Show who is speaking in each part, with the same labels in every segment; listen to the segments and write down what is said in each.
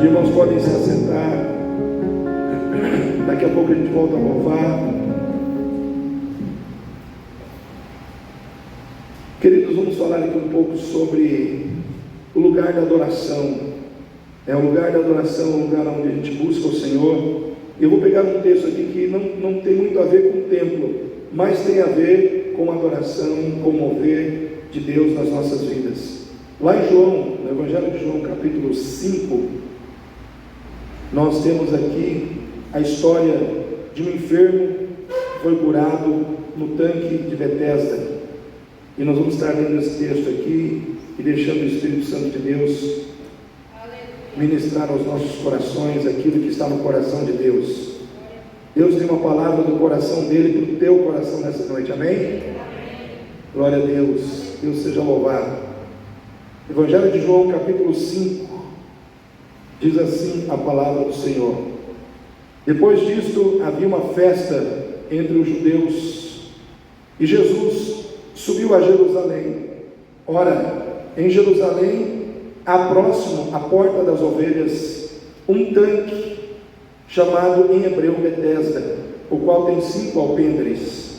Speaker 1: irmãos podem se assentar. Daqui a pouco a gente volta a louvar. Queridos, vamos falar aqui um pouco sobre o lugar da adoração. O lugar da adoração é o lugar onde a gente busca o Senhor. Eu vou pegar um texto aqui que não tem muito a ver com o templo, mas tem a ver com a adoração, com o mover de Deus nas nossas vidas. Lá em João, no Evangelho de João, capítulo 5, nós temos aqui a história de um enfermo que foi curado no tanque de Betesda. E nós vamos estar lendo esse texto aqui e deixando o Espírito Santo de Deus ministrar aos nossos corações aquilo que está no coração de Deus. Deus tem uma palavra do coração dele para o teu coração nessa noite, amém? Glória a Deus, Deus seja louvado. Evangelho de João, capítulo 5, diz assim a palavra do Senhor: depois disto havia uma festa entre os judeus, e Jesus subiu a Jerusalém. Ora, em Jerusalém há próximo à porta das ovelhas um tanque, chamado em hebreu Betesda, o qual tem 5 alpendres.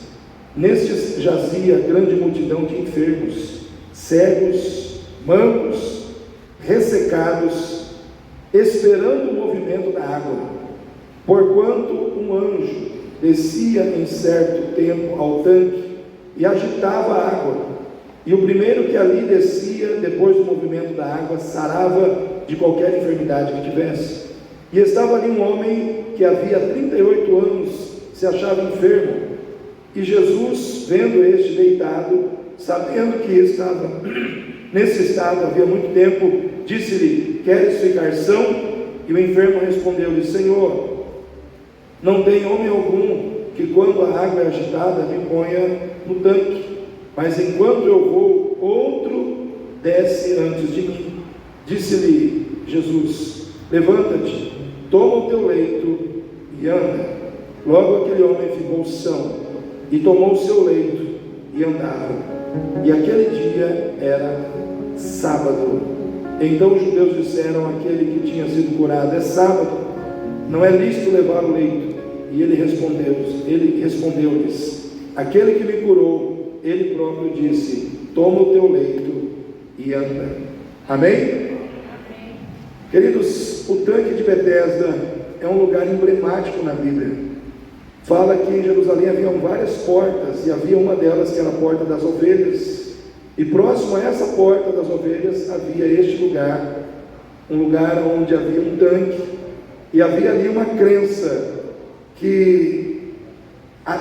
Speaker 1: Nestes jazia grande multidão de enfermos, cegos, mancos, ressecados, esperando o movimento da água. Porquanto um anjo descia em certo tempo ao tanque e agitava a água, e o primeiro que ali descia, depois do movimento da água, sarava de qualquer enfermidade que tivesse. E estava ali um homem que havia 38 anos se achava enfermo, e Jesus, vendo este deitado, sabendo que estava nesse estado havia muito tempo, disse-lhe: queres ficar são? E o enfermo respondeu-lhe: Senhor, não tem homem algum que quando a água é agitada me ponha no tanque, mas enquanto eu vou, outro desce antes de mim. Disse-lhe Jesus: levanta-te, toma o teu leito e anda. Logo aquele homem ficou são, e tomou o seu leito e andava. E aquele dia era sábado. Então os judeus disseram àquele que tinha sido curado: é sábado, não é lícito levar o leito. E ele respondeu-lhes: aquele que me curou, ele próprio disse: toma o teu leito e anda. Amém? Amém. Queridos, o tanque de Betesda é um lugar emblemático na Bíblia. Fala que em Jerusalém haviam várias portas, e havia uma delas que era a porta das ovelhas, e próximo a essa porta das ovelhas havia este lugar, um lugar onde havia um tanque, e havia ali uma crença que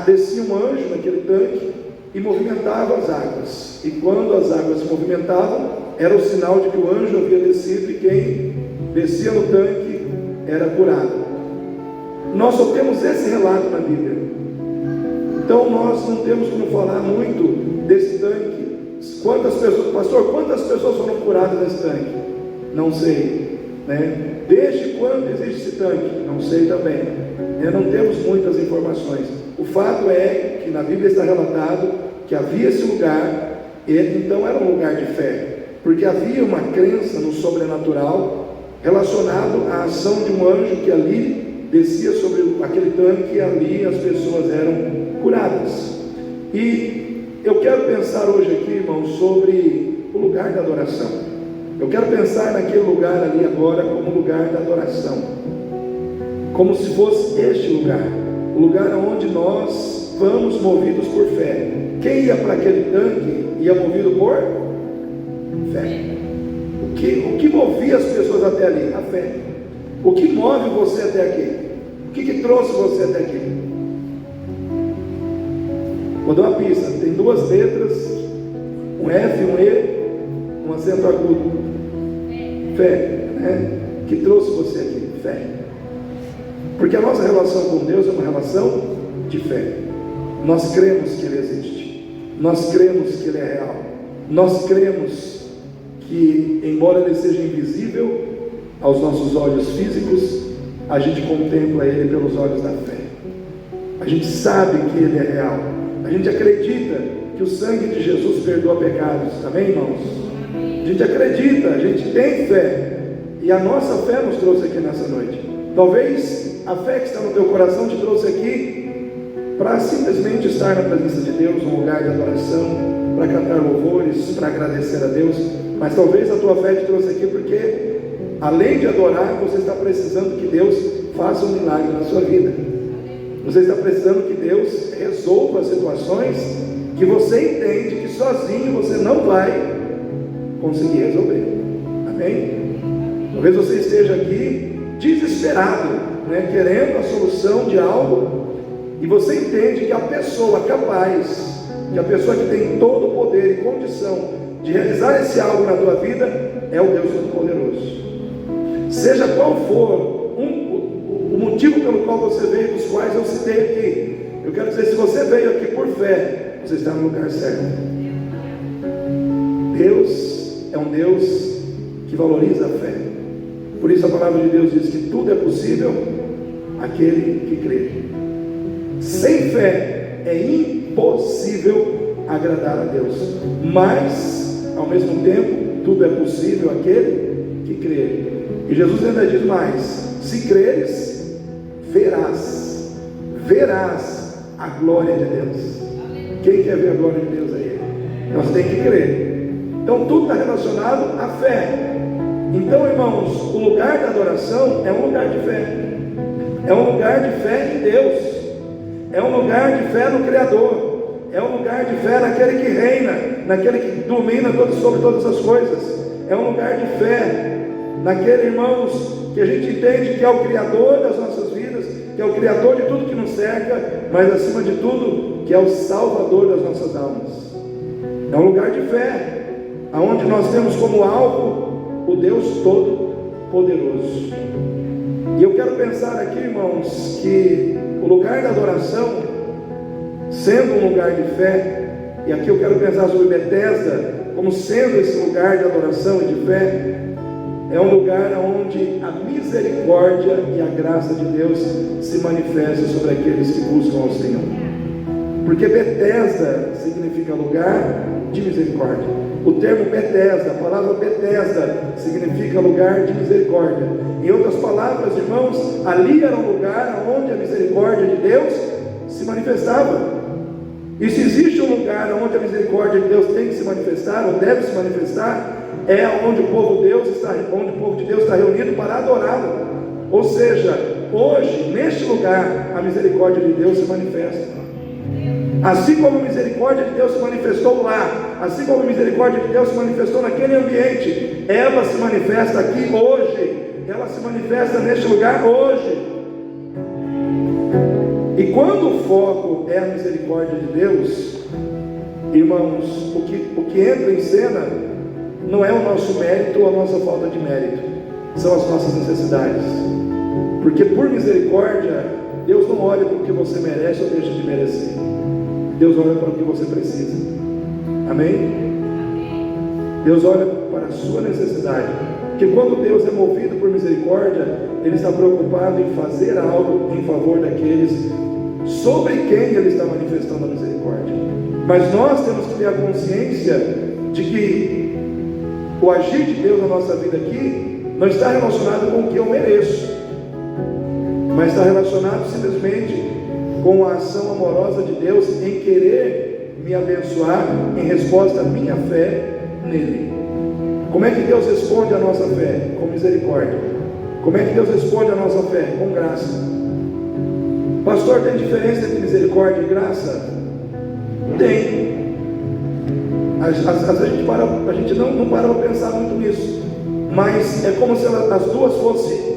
Speaker 1: descia um anjo naquele tanque e movimentava as águas, e quando as águas se movimentavam, era o sinal de que o anjo havia descido, e quem descia no tanque era curado. Nós só temos esse relato na Bíblia, então nós não temos como falar muito desse tanque. Quantas pessoas, pastor, quantas pessoas foram curadas nesse tanque? Não sei, né? Desde quando existe esse tanque? Não sei também, não temos muitas informações. O fato é que na Bíblia está relatado que havia esse lugar, e então era um lugar de fé, porque havia uma crença no sobrenatural relacionado à ação de um anjo que ali descia sobre aquele tanque, e ali as pessoas eram curadas. E eu quero pensar hoje aqui, irmãos, sobre o lugar da adoração. Eu quero pensar naquele lugar ali agora como lugar da adoração, como se fosse este lugar, o lugar onde nós vamos movidos por fé. Quem ia para aquele tanque ia movido por fé. O que movia as pessoas até ali? A fé. O que move você até aqui? O que trouxe você até aqui? Vou dar uma pista: tem 2 letras, um F, um E, um acento agudo. Fé, né? Que trouxe você aqui? Fé. Porque a nossa relação com Deus é uma relação de fé. Nós cremos que Ele existe, nós cremos que Ele é real, nós cremos que, embora Ele seja invisível aos nossos olhos físicos, a gente contempla Ele pelos olhos da fé. A gente sabe que Ele é real, a gente acredita que o sangue de Jesus perdoa pecados. Amém, irmãos? A gente acredita, a gente tem fé, E a nossa fé nos trouxe aqui nessa noite. Talvez a fé que está no teu coração te trouxe aqui para simplesmente estar na presença de Deus, num lugar de adoração, para cantar louvores, para agradecer a Deus. Mas talvez a tua fé te trouxe aqui porque, além de adorar, você está precisando que Deus faça um milagre na sua vida. Você está precisando que Deus resolva situações que você entende que sozinho você não vai conseguir resolver. Amém? Talvez você esteja aqui desesperado, querendo a solução de algo, e você entende que a pessoa capaz, que a pessoa que tem todo o poder e condição de realizar esse algo na tua vida é o Deus Todo-Poderoso. Seja qual for o motivo pelo qual você veio, dos quais eu citei aqui, eu quero dizer, se você veio aqui por fé, você está no lugar certo. Deus é um Deus que valoriza a fé. Por isso a palavra de Deus diz que tudo é possível àquele que crê. Sem fé é impossível agradar a Deus, mas ao mesmo tempo tudo é possível àquele que crê. E Jesus ainda diz mais: se creres, verás a glória de Deus. Quem quer ver a glória de Deus aí? Nós temos que crer. Então tudo está relacionado à fé. Então, irmãos, o lugar da adoração é um lugar de fé. É um lugar de fé em Deus. É um lugar de fé no Criador. É um lugar de fé naquele que reina, naquele que domina sobre todas as coisas. É um lugar de fé naquele, irmãos, que a gente entende que é o Criador das nossas vidas, que é o Criador de tudo que nos cerca, mas acima de tudo, que é o Salvador das nossas almas. É um lugar de fé, onde nós temos como alvo o Deus Todo-Poderoso. E eu quero pensar aqui, irmãos, que o lugar da adoração, sendo um lugar de fé, e aqui eu quero pensar sobre Betesda, como sendo esse lugar de adoração e de fé, é um lugar onde a misericórdia e a graça de Deus se manifestam sobre aqueles que buscam ao Senhor. Porque Betesda significa lugar de misericórdia. O termo Betesda, a palavra Betesda, significa lugar de misericórdia. Em outras palavras, irmãos, ali era um lugar onde a misericórdia de Deus se manifestava. E se existe um lugar onde a misericórdia de Deus tem que se manifestar, ou deve se manifestar, é onde o povo de Deus está reunido para adorá-lo. Ou seja, hoje, neste lugar, a misericórdia de Deus se manifesta. Assim como a misericórdia de Deus se manifestou lá, assim como a misericórdia de Deus se manifestou naquele ambiente, ela se manifesta aqui hoje, ela se manifesta neste lugar hoje. E quando o foco é a misericórdia de Deus, irmãos, o que entra em cena não é o nosso mérito ou a nossa falta de mérito, são as nossas necessidades. Porque por misericórdia, Deus não olha para o que você merece ou deixa de merecer. Deus olha para o que você precisa. Amém? Deus olha para a sua necessidade. Porque quando Deus é movido por misericórdia, Ele está preocupado em fazer algo em favor daqueles sobre quem Ele está manifestando a misericórdia. Mas nós temos que ter a consciência de que o agir de Deus na nossa vida aqui não está relacionado com o que eu mereço, mas está relacionado simplesmente com a ação amorosa de Deus em querer me abençoar em resposta à minha fé nele. Como é que Deus responde à nossa fé? Com misericórdia. Como é que Deus responde à nossa fé? Com graça. Pastor, tem diferença entre misericórdia e graça? Tem. Às vezes a gente não para para pensar muito nisso, mas é como se as duas fossem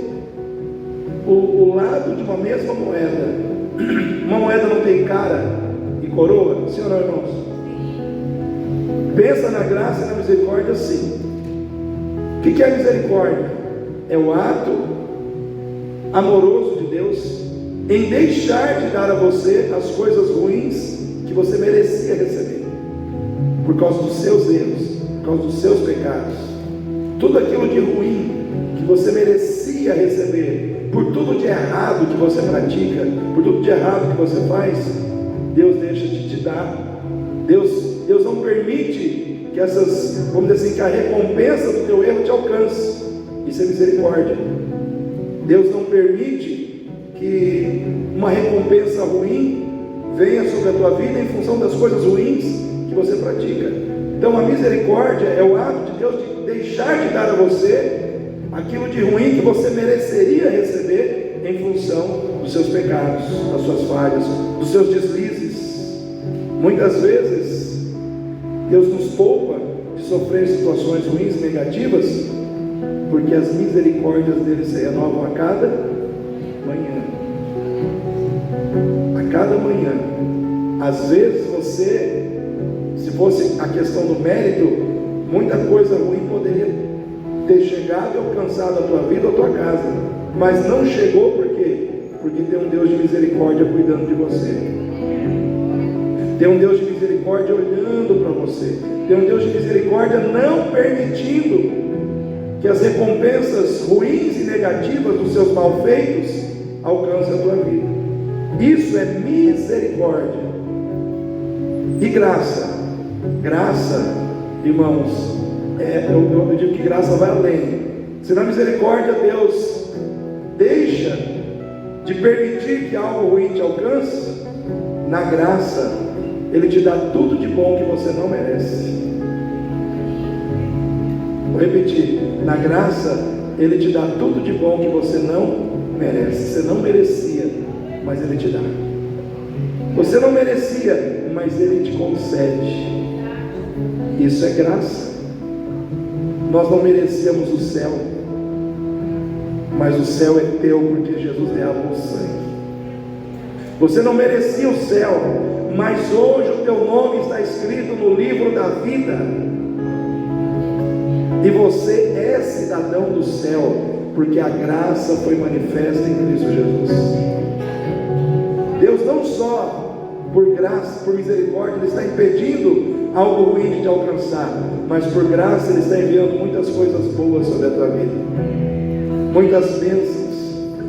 Speaker 1: o lado de uma mesma moeda. Uma moeda não tem cara e coroa? Sim ou não, irmãos? Pensa na graça e na misericórdia assim. O que é misericórdia? É o ato amoroso de Deus em deixar de dar a você as coisas ruins que você merecia receber, por causa dos seus erros, por causa dos seus pecados. Tudo aquilo de ruim que você merecia receber, por tudo de errado que você pratica, por tudo de errado que você faz, Deus deixa de te dar. Deus não permite que essas, vamos dizer assim, que a recompensa do teu erro te alcance. Isso é misericórdia. Deus não permite que uma recompensa ruim venha sobre a tua vida em função das coisas ruins que você pratica. Então a misericórdia é o ato de Deus de deixar de dar a você aquilo de ruim que você mereceria receber em função dos seus pecados, das suas falhas, dos seus deslizes. Muitas vezes Deus nos poupa de sofrer situações ruins e negativas, porque as misericórdias dele se renovam a cada manhã. A cada manhã. Às vezes você, se fosse a questão do mérito, muita coisa ruim poderia ter chegado e alcançado a tua vida ou a tua casa, mas não chegou por quê? Porque tem um Deus de misericórdia cuidando de você, tem um Deus de misericórdia olhando para você, tem um Deus de misericórdia não permitindo que as recompensas ruins e negativas dos seus malfeitos alcancem a tua vida. Isso é misericórdia. E graça, irmãos, eu digo que graça vai além. Se na misericórdia Deus deixa de permitir que algo ruim te alcance, na graça Ele te dá tudo de bom que você não merece. Vou repetir, na graça Ele te dá tudo de bom que você não merece. Você não merecia, mas Ele te dá. Você não merecia, mas Ele te concede. Isso é graça. Nós não merecíamos o céu, mas o céu é teu porque Jesus derramou o sangue. Você não merecia o céu, mas hoje o teu nome está escrito no livro da vida, e você é cidadão do céu, porque a graça foi manifesta em Cristo Jesus. Deus não só por graça, por misericórdia, Ele está impedindo algo ruim de te alcançar, mas por graça Ele está enviando muitas coisas boas sobre a tua vida, muitas bênçãos,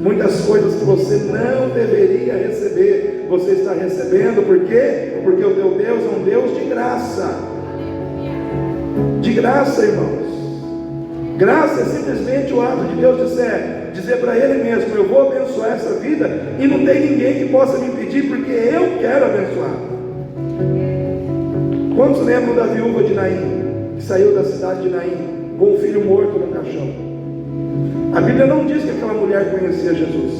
Speaker 1: muitas coisas que você não deveria receber, você está recebendo. Por quê? Porque o teu Deus é um Deus de graça. De graça, irmãos. Graça é simplesmente o ato de Deus dizer para Ele mesmo: eu vou abençoar essa vida, e não tem ninguém que possa me impedir, porque eu quero abençoar. Quantos lembram da viúva de Naim, que saiu da cidade de Naim com o filho morto no caixão? A Bíblia não diz que aquela mulher conhecia Jesus.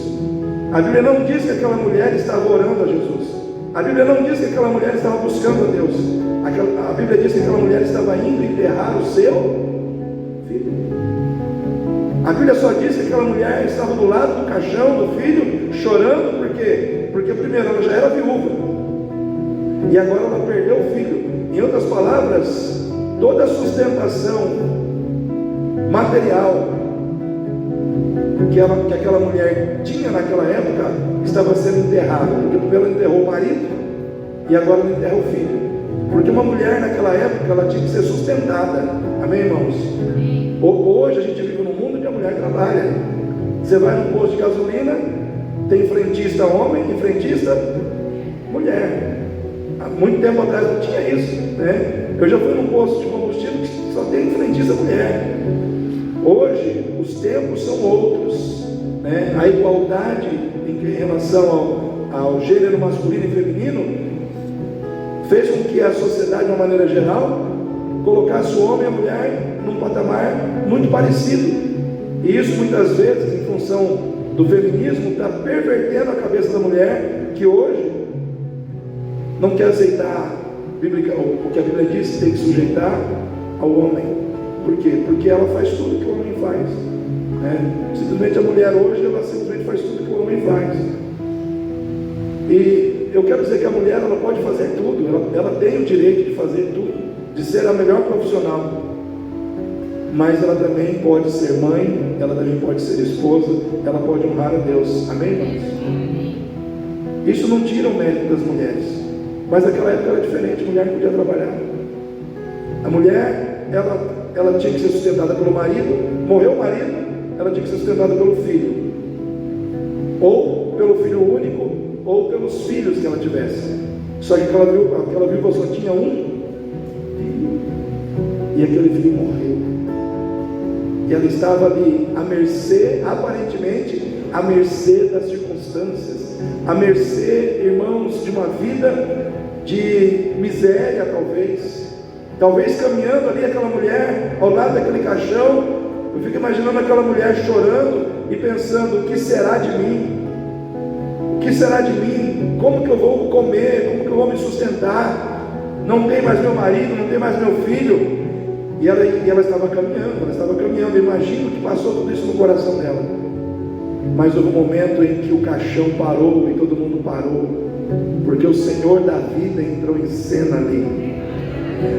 Speaker 1: A Bíblia não diz que aquela mulher estava orando a Jesus. A Bíblia não diz que aquela mulher estava buscando a Deus. A Bíblia diz que aquela mulher estava indo enterrar o seu filho. A Bíblia só diz que aquela mulher estava do lado do caixão do filho, chorando. Por quê? Porque primeiro ela já era viúva, e agora ela perdeu o filho. Em outras palavras, toda a sustentação material que aquela mulher tinha naquela época estava sendo enterrada, porque primeiro ela enterrou o marido e agora ela enterra o filho. Porque uma mulher naquela época, ela tinha que ser sustentada. Amém, irmãos? Hoje a gente vive num mundo onde a mulher trabalha. Você vai num posto de gasolina, tem frentista homem e frentista mulher. Há muito tempo atrás não tinha isso, né? Eu já fui num posto de combustível que só tem frentista mulher. Hoje os tempos são outros, né? A igualdade em relação ao gênero masculino e feminino fez com que a sociedade, de uma maneira geral, colocasse o homem e a mulher num patamar muito parecido. E isso muitas vezes, em função do feminismo, está pervertendo a cabeça da mulher, que hoje não quer aceitar o que a Bíblia diz que tem que sujeitar ao homem. Por quê? Porque ela faz tudo que o homem faz, né? Simplesmente a mulher hoje, ela simplesmente faz tudo que o homem faz. E eu quero dizer que a mulher, ela pode fazer tudo, ela tem o direito de fazer tudo, de ser a melhor profissional, mas ela também pode ser mãe, ela também pode ser esposa, ela pode honrar a Deus. Amém, irmãos? Isso não tira o mérito das mulheres, mas naquela época era diferente. A mulher não podia trabalhar. A mulher, ela tinha que ser sustentada pelo marido. Morreu o marido, ela tinha que ser sustentada pelo filho, ou pelo filho único, ou pelos filhos que ela tivesse. Só que aquela viúva só tinha um filho. e aquele filho morreu. E ela estava ali à mercê, aparentemente, à mercê das circunstâncias, à mercê, irmãos, de uma vida de miséria, talvez caminhando ali aquela mulher ao lado daquele caixão. Eu fico imaginando aquela mulher chorando e pensando: o que será de mim? O que será de mim? Como que eu vou comer? Como que eu vou me sustentar? Não tem mais meu marido, não tem mais meu filho. E ela estava caminhando, eu imagino que passou tudo isso no coração dela. Mas houve um momento em que o caixão parou e todo mundo parou, porque o Senhor da vida entrou em cena ali.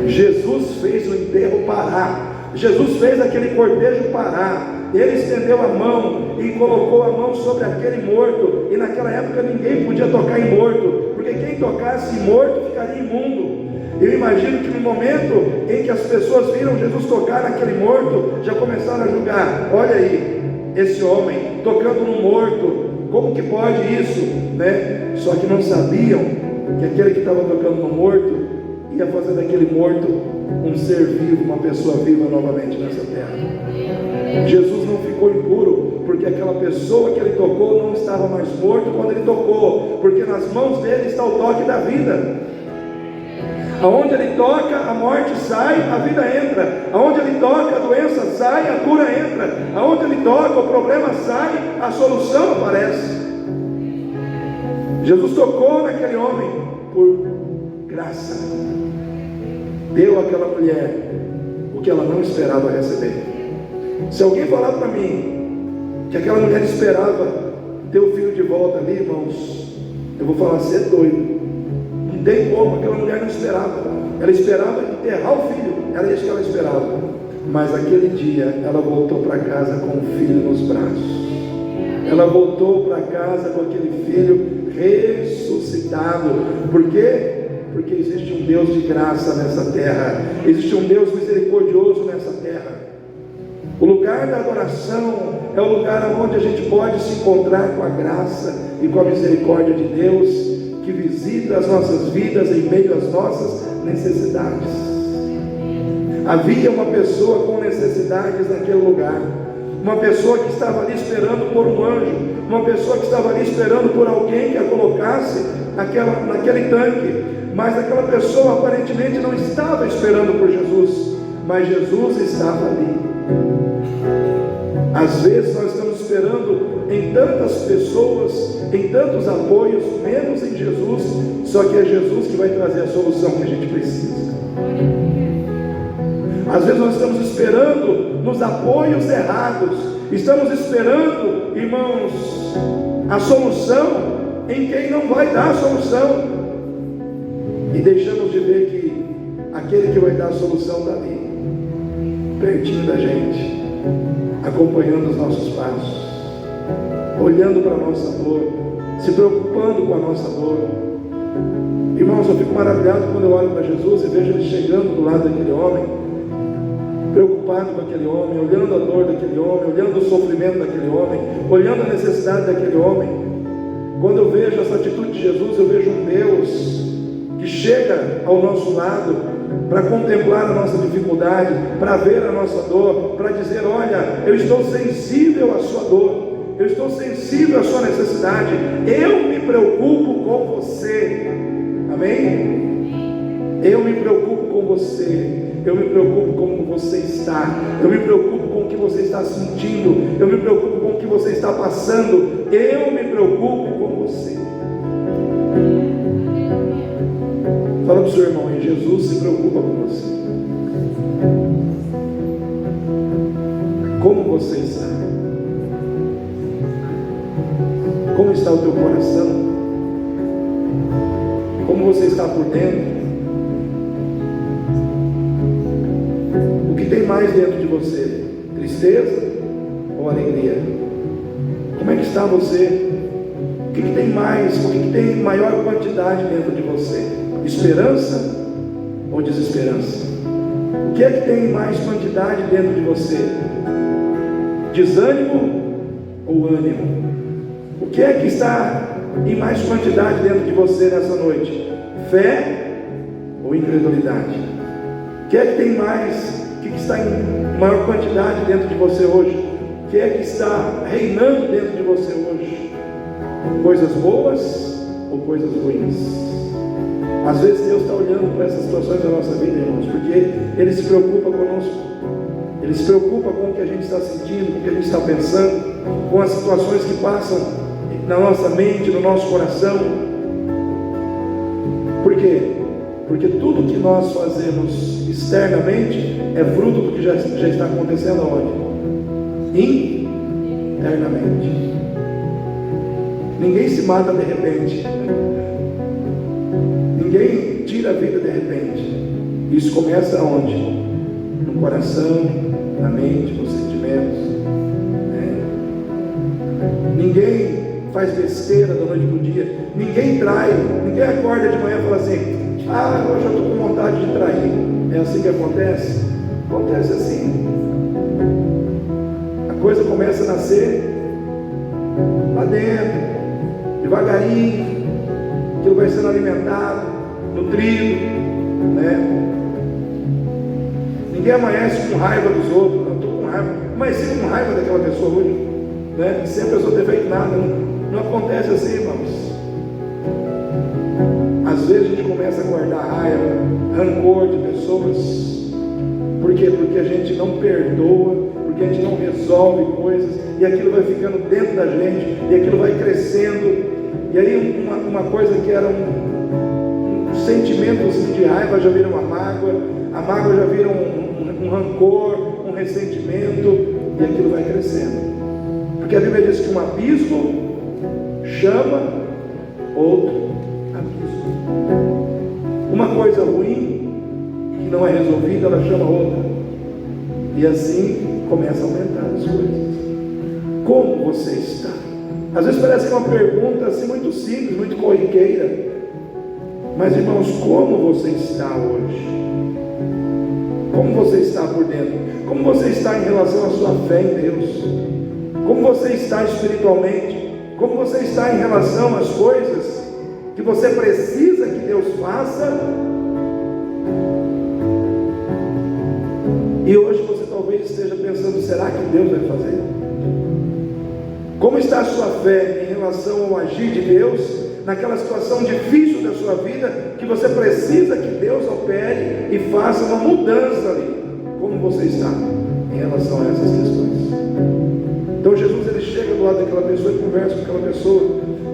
Speaker 1: Jesus fez o enterro parar, Jesus fez aquele cortejo parar. Ele estendeu a mão e colocou a mão sobre aquele morto. E naquela época ninguém podia tocar em morto, porque quem tocasse em morto ficaria imundo. Eu imagino que no momento em que as pessoas viram Jesus tocar naquele morto, já começaram a julgar: olha aí, esse homem tocando no morto, como que pode isso, né? Só que não sabiam que aquele que estava tocando no morto ia fazer daquele morto um ser vivo, uma pessoa viva novamente nessa terra. Jesus não ficou impuro, porque aquela pessoa que ele tocou não estava mais morto quando ele tocou, porque nas mãos dele está o toque da vida. Aonde ele toca, a morte sai, a vida entra. Aonde ele toca, a doença sai, a cura entra. Aonde ele toca, o problema sai, a solução aparece. Jesus tocou naquele homem por graça. Deu àquela mulher o que ela não esperava receber. Se alguém falar para mim que aquela mulher esperava ter o filho de volta ali, irmãos, eu vou falar: você é doido. Não tem como, aquela mulher não esperava. Ela esperava enterrar o filho, era isso que ela esperava. Mas aquele dia ela voltou para casa com o filho nos braços. Ela voltou para casa com aquele filho ressuscitado. Por quê? Porque existe um Deus de graça nessa terra, existe um Deus misericordioso nessa terra. O lugar da adoração é o lugar onde a gente pode se encontrar com a graça e com a misericórdia de Deus, que visita as nossas vidas em meio às nossas necessidades. Havia uma pessoa com necessidades naquele lugar, uma pessoa que estava ali esperando por um anjo, uma pessoa que estava ali esperando por alguém que a colocasse naquele tanque, mas aquela pessoa aparentemente não estava esperando por Jesus, mas Jesus estava ali. Às vezes nós estamos esperando em tantas pessoas, em tantos apoios, menos em Jesus. Só que é Jesus que vai trazer a solução que a gente precisa. Às vezes nós estamos esperando nos apoios errados, estamos esperando, irmãos, a solução em quem não vai dar a solução, e deixamos de ver que aquele que vai dar a solução está ali, pertinho da gente, acompanhando os nossos passos, olhando para a nossa dor, se preocupando com a nossa dor. Irmãos, eu fico maravilhado quando eu olho para Jesus e vejo ele chegando do lado daquele homem, preocupado com aquele homem, olhando a dor daquele homem, olhando o sofrimento daquele homem, olhando a necessidade daquele homem. Quando eu vejo essa atitude de Jesus, eu vejo um Deus que chega ao nosso lado para contemplar a nossa dificuldade, para ver a nossa dor, para dizer: olha, eu estou sensível à sua dor, eu estou sensível à sua necessidade, eu me preocupo com você. Amém? Eu me preocupo com você, eu me preocupo com como você está, eu me preocupo com o que você está sentindo, eu me preocupo com o que você está passando, eu me preocupo com você. Fala para o seu irmão aí: Jesus se preocupa com você. Como você está? Como está o teu coração? Como você está por dentro? O que tem mais dentro de você? Tristeza ou alegria? Como é que está você? O que tem mais? O que tem maior quantidade dentro de você? Esperança ou desesperança? O que é que tem mais quantidade dentro de você? Desânimo ou ânimo? O que é que está em mais quantidade dentro de você nessa noite? Fé ou incredulidade? O que é que tem mais que está em maior quantidade dentro de você hoje? O que é que está reinando dentro de você hoje? Coisas boas ou coisas ruins? Às vezes Deus está olhando para essas situações da nossa vida, irmãos, porque Ele se preocupa conosco. Ele se preocupa com o que a gente está sentindo, com o que a gente está pensando, com as situações que passam na nossa mente, no nosso coração. Por quê? Porque tudo que nós fazemos externamente é fruto do que já está acontecendo aonde? Internamente. Ninguém se mata de repente. Ninguém tira a vida de repente. Isso começa aonde? No coração, na mente, nos sentimentos. Ninguém faz besteira da noite para o dia. Ninguém trai. Ninguém acorda de manhã e fala assim: hoje eu estou com vontade de trair. É assim que acontece? Acontece assim. A coisa começa a nascer lá dentro, devagarinho. Aquilo vai sendo alimentado, nutrido, né? Ninguém amanhece com raiva dos outros. Eu estou com raiva. Amanheci com raiva daquela pessoa hoje, né? Sem a pessoa ter feito nada. Não acontece assim, irmãos. Às vezes a gente começa a guardar raiva, rancor de pessoas. Por quê? Porque a gente não perdoa, porque a gente não resolve coisas, e aquilo vai ficando dentro da gente, e aquilo vai crescendo. E aí uma coisa que era um sentimento assim, de raiva já vira uma mágoa, a mágoa já vira um rancor, um ressentimento, e aquilo vai crescendo. Porque a Bíblia diz que um abismo chama outro abismo. Uma coisa ruim que não é resolvida, ela chama outra. E assim começa a aumentar as coisas. Como você está? Às vezes parece que é uma pergunta assim muito simples, muito corriqueira. Mas irmãos, como você está hoje? Como você está por dentro? Como você está em relação à sua fé em Deus? Como você está espiritualmente? Como você está em relação às coisas que você precisa que Deus faça? E hoje você talvez esteja pensando: será que Deus vai fazer? Como está a sua fé em relação ao agir de Deus naquela situação difícil da sua vida, que você precisa que Deus opere e faça uma mudança ali? Como você está em relação a essas questões? Então Jesus, ele chega do lado daquela pessoa e conversa com aquela pessoa,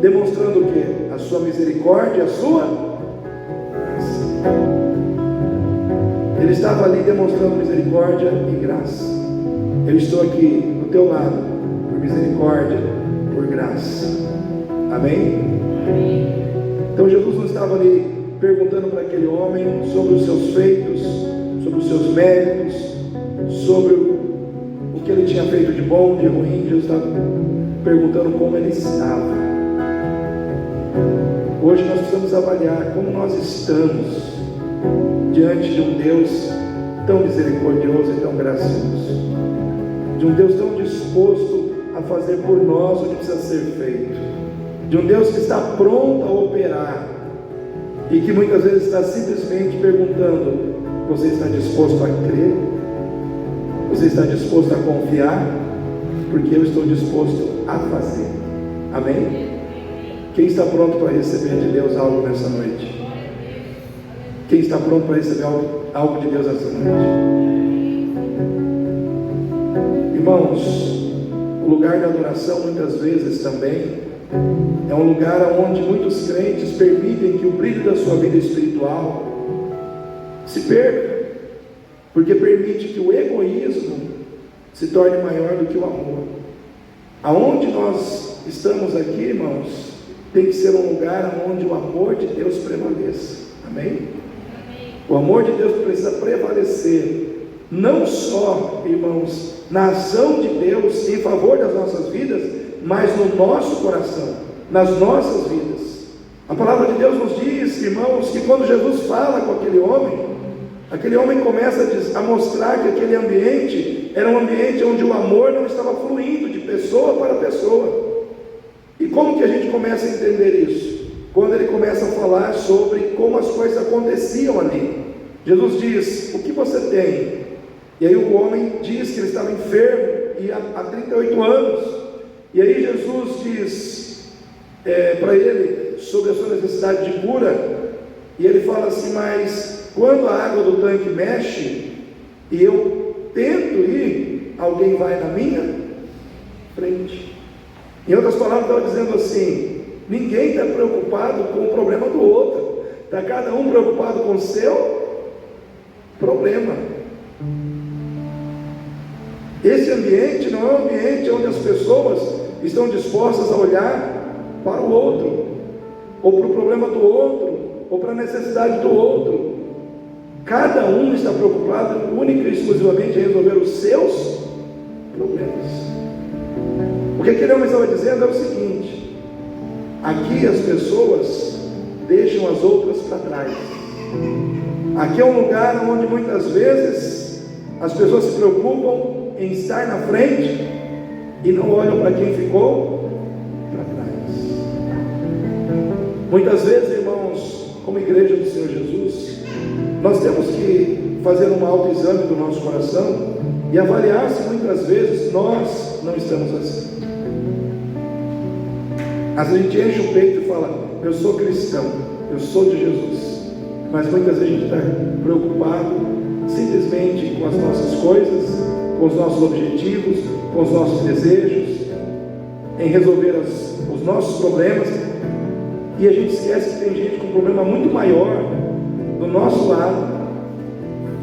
Speaker 1: demonstrando o quê? A sua misericórdia, a sua graça. Ele estava ali demonstrando misericórdia e graça. Eu estou aqui do teu lado, por misericórdia, por graça. Amém? Amém. Então Jesus não estava ali perguntando para aquele homem sobre os seus feitos, sobre os seus méritos, sobre o que ele tinha feito de bom, de ruim. Jesus estava perguntando como ele estava. Hoje nós precisamos avaliar como nós estamos diante de um Deus tão misericordioso e tão gracioso, de um Deus tão disposto a fazer por nós o que precisa ser feito, de um Deus que está pronto a operar e que muitas vezes está simplesmente perguntando: você está disposto a crer? Você está disposto a confiar? Porque eu estou disposto a fazer. Amém? Quem está pronto para receber de Deus algo nessa noite? Quem está pronto para receber algo de Deus nessa noite? Irmãos, o lugar da adoração muitas vezes também é um lugar onde muitos crentes permitem que o brilho da sua vida espiritual se perca, porque permite que o egoísmo se torne maior do que o amor. Aonde nós estamos aqui, irmãos, tem que ser um lugar onde o amor de Deus prevaleça. Amém? O amor de Deus precisa prevalecer, não só, irmãos, na ação de Deus em favor das nossas vidas, mas no nosso coração, nas nossas vidas. A palavra de Deus nos diz, irmãos, que quando Jesus fala com aquele homem começa a mostrar que aquele ambiente era um ambiente onde o amor não estava fluindo de pessoa para pessoa. E como que a gente começa a entender isso? Quando ele começa a falar sobre como as coisas aconteciam ali. Jesus diz: o que você tem? E aí o homem diz que ele estava enfermo e há 38 anos. E aí Jesus diz para ele sobre a sua necessidade de cura. E ele fala assim: mas quando a água do tanque mexe e eu tento ir, alguém vai na minha frente. Em outras palavras, estava dizendo assim: ninguém está preocupado com o problema do outro, está cada um preocupado com o seu problema. Esse ambiente não é um ambiente onde as pessoas estão dispostas a olhar para o outro, ou para o problema do outro, ou para a necessidade do outro. Cada um está preocupado única e exclusivamente em resolver os seus problemas. O que aquele homem estava dizendo é o seguinte: aqui as pessoas deixam as outras para trás. Aqui é um lugar onde muitas vezes as pessoas se preocupam em estar na frente e não olham para quem ficou para trás. Muitas vezes, irmãos, como igreja do Senhor Jesus, nós temos que fazer um autoexame do nosso coração e avaliar se muitas vezes nós não estamos assim. Às vezes a gente enche o peito e fala: eu sou cristão, eu sou de Jesus, mas muitas vezes a gente está preocupado simplesmente com as nossas coisas, com os nossos objetivos, com os nossos desejos, em resolver os nossos problemas, e a gente esquece que tem gente com um problema muito maior do nosso lado,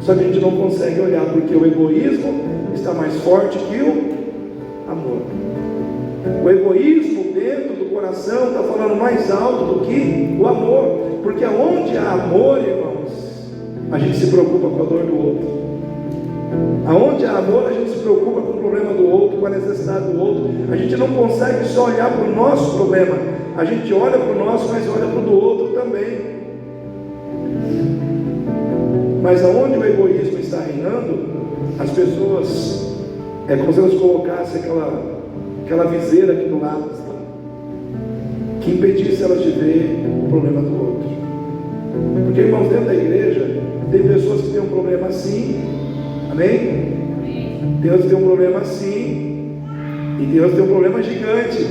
Speaker 1: só que a gente não consegue olhar, porque o egoísmo está mais forte que o amor. O egoísmo dentro do coração está falando mais alto do que o amor, porque onde há amor, irmãos, a gente se preocupa com a dor do outro. Aonde há amor, a gente se preocupa com o problema do outro, com a necessidade do outro. A gente não consegue só olhar para o nosso problema, a gente olha para o nosso, mas olha para o do outro também. Mas aonde o egoísmo está reinando, as pessoas, é como se elas colocassem aquela viseira aqui do lado, que impedisse elas de ver o problema do outro. Porque, irmãos, dentro da igreja tem pessoas que têm um problema assim, amém? Tem outros que têm um problema assim, e tem outros que têm um problema gigante.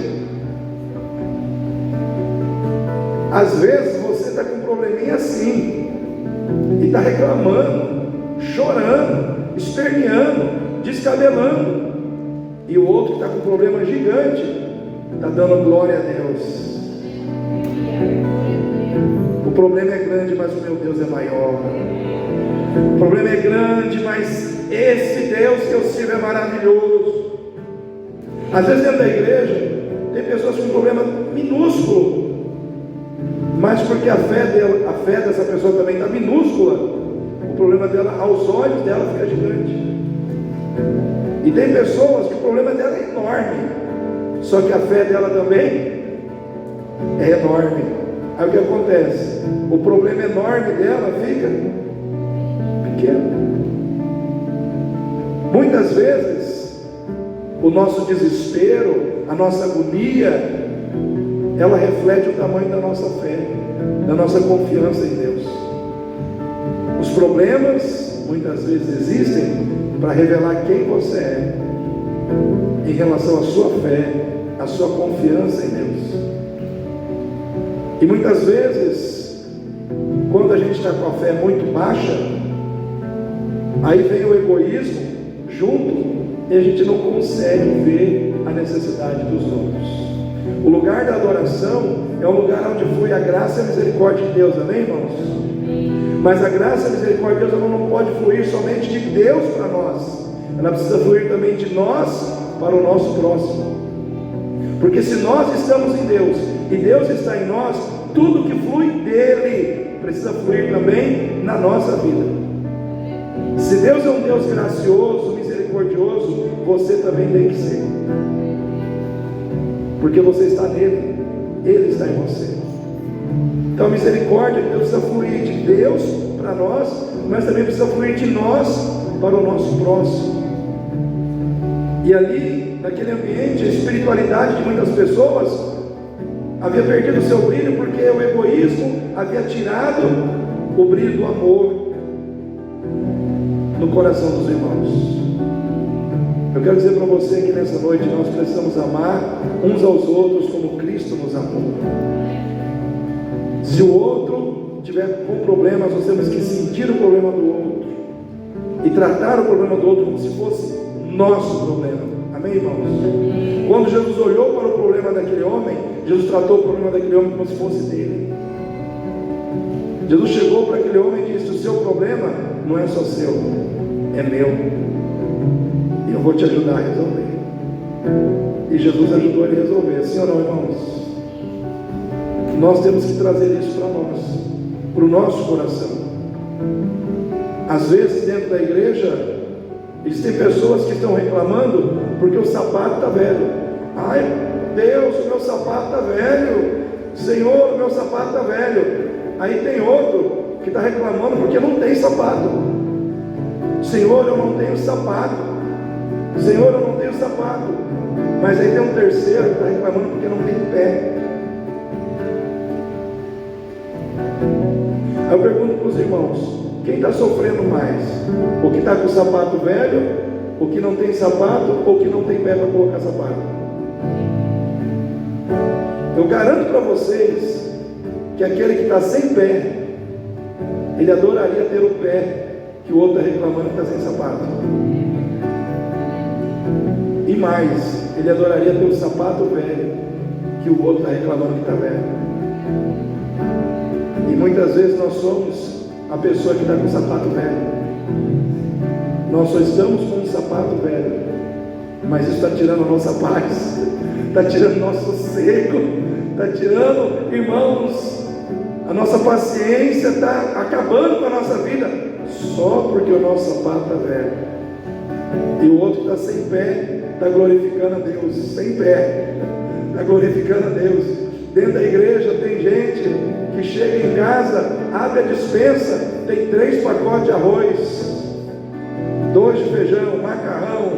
Speaker 1: Às vezes você está com um probleminha assim, e está reclamando, chorando, esperneando, descabelando, e o outro que está com um problema gigante está dando glória a Deus. O problema é grande, mas o meu Deus é maior. O problema é grande, mas esse Deus que eu sirvo é maravilhoso. Às vezes dentro da igreja tem pessoas com um problema minúsculo, mas porque a fé dessa pessoa também está minúscula, o problema dela, aos olhos dela, fica gigante. E tem pessoas que o problema dela é enorme, só que a fé dela também é enorme. Aí o que acontece? O problema enorme dela fica pequeno. Muitas vezes o nosso desespero, a nossa agonia, ela reflete o tamanho da nossa fé, da nossa confiança em Deus. Os problemas muitas vezes existem para revelar quem você é em relação à sua fé, à sua confiança em Deus. E muitas vezes, quando a gente está com a fé muito baixa, aí vem o egoísmo junto e a gente não consegue ver a necessidade dos outros. O lugar da adoração é um lugar onde flui a graça e a misericórdia de Deus, amém, irmãos? Mas a graça e a misericórdia de Deus, ela não pode fluir somente de Deus para nós, ela precisa fluir também de nós para o nosso próximo. Porque se nós estamos em Deus e Deus está em nós, tudo que flui dele precisa fluir também na nossa vida. Se Deus é um Deus gracioso, misericordioso, você também tem que ser, porque você está nele, ele está em você. Então a misericórdia de Deus precisa fluir de Deus para nós, mas também precisa fluir de nós para o nosso próximo. E ali, naquele ambiente, a espiritualidade de muitas pessoas havia perdido o seu brilho, porque o egoísmo havia tirado o brilho do amor. no coração dos irmãos. Eu quero dizer para você que nessa noite nós precisamos amar uns aos outros como Cristo nos amou. Se o outro tiver com problemas, nós temos que sentir o problema do outro e tratar o problema do outro como se fosse nosso problema. Amém, irmãos? Quando Jesus olhou para o problema daquele homem, Jesus tratou o problema daquele homem como se fosse dele. Jesus chegou para aquele homem e disse: o seu problema não é só seu, é meu. E eu vou te ajudar a resolver. E Jesus ajudou ele a resolver. Sim ou não, irmãos? Nós temos que trazer isso para nós, para o nosso coração. Às vezes dentro da igreja existem pessoas que estão reclamando porque o sapato está velho. Ai Deus, o meu sapato está velho. Senhor, o meu sapato está velho. Aí tem outro que está reclamando porque não tem sapato. Senhor, eu não tenho sapato. Senhor, eu não tenho sapato. Mas aí tem um terceiro que está reclamando porque não tem pé. Aí eu pergunto para os irmãos: quem está sofrendo mais? O que está com o sapato velho, o que não tem sapato, ou o que não tem pé para colocar sapato? Eu garanto para vocês que aquele que está sem pé, ele adoraria ter o pé que o outro está reclamando que está sem sapato. E mais, ele adoraria ter o sapato velho que o outro está reclamando que está velho. E muitas vezes nós somos a pessoa que está com o sapato velho. Nós só estamos com um sapato velho, mas isso está tirando a nossa paz, está tirando nosso sossego, está tirando, irmãos, a nossa paciência, está acabando com a nossa vida, só porque o nosso sapato está velho. E o outro está sem pé, está glorificando a Deus, sem pé, está glorificando a Deus. Dentro da igreja tem gente que chega em casa, abre a despensa, tem 3 pacotes de arroz, 2 de feijão, macarrão,